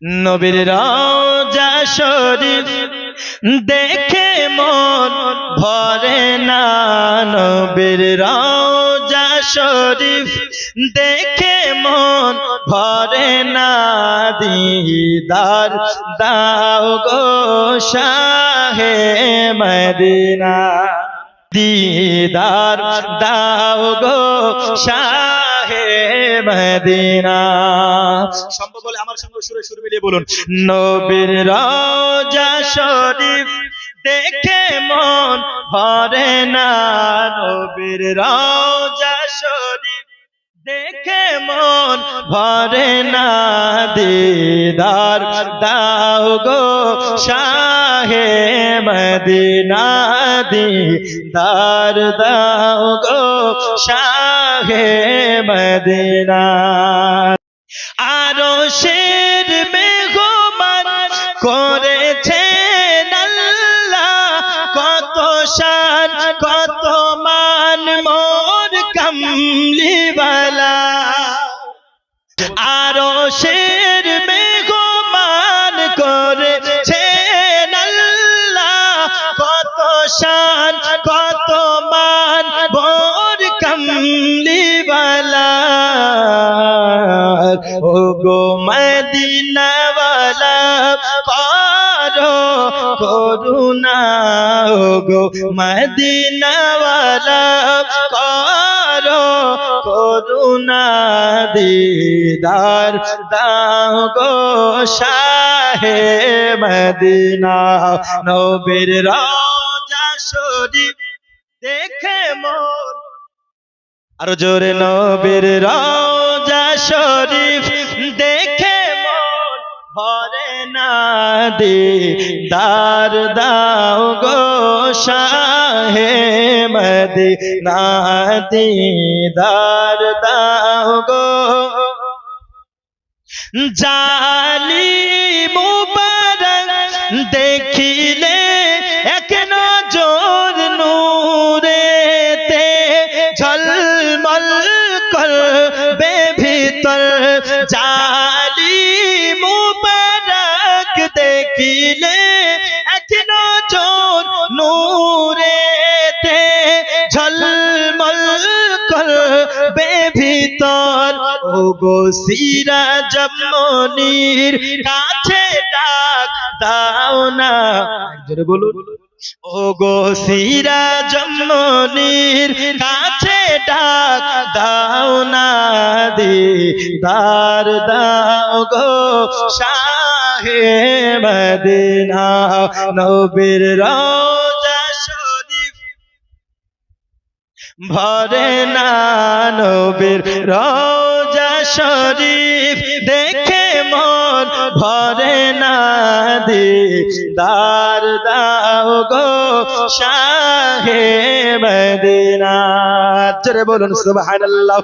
নবীর রওজা শরীফ দেখে মন ভরে না, নবীর রওজা শরীফ দেখে মন ভরে না, দিদার দাও গো শাহে মদিনা, দিদার দাও গো শাহে মদিনা। সম্ভব বলে আমার সঙ্গে সুরে সুর মিলিয়ে বলুন, নবীর রওজা শরীফ দেখে মন ভরে না, নবীর রওজা শরীফ দেখে মন ভরে না, দিদার দাও গো শাহে মদিনা, দিদার দাও গো শাহে মদিনা। আরশের মেহমান করেছেন আল্লাহ, কত শান কত মান মোর কামলিওয়ালা, আরশের মেহমান করেছেন আল্লাহ, কত শান কত মান মোর কামলিওয়ালা, ও গো মদিনাওয়ালা করো করুণা, ও গো মদিনাওয়ালা করো করুণা, দিদার দাও গো শাহে মদিনা, নবীর রওজা শরীফ দেখে মন, আরো জোরে, নবীর রওজা শরীফ দেখে মন ভরে না, দিদার দাও গো শাহে মদিনা, দিদার দাও গো। জালিম মুবারক দেখিলে এক নজর নূরেতে ঝলমল করবে ভিতর, জালিম মুবারক দেখিলে এক নজর নূরেতে ঝলমল করবে ভিতর, ও গো সিরাজ মনির কাছে ডাক দাও না, জোরে বলুন, ও গো সিরাজ মনির কাছে ডাক দাও না, দিদার দাও গো শাহে মদিনা, নবীর রওজা শরীফ ভরে না, নবীর রওজা শরীফ দেখে মন ভরে না, দিদার দাও গো শাহে মদিনা। জোরে বলুন সুবহানাল্লাহ।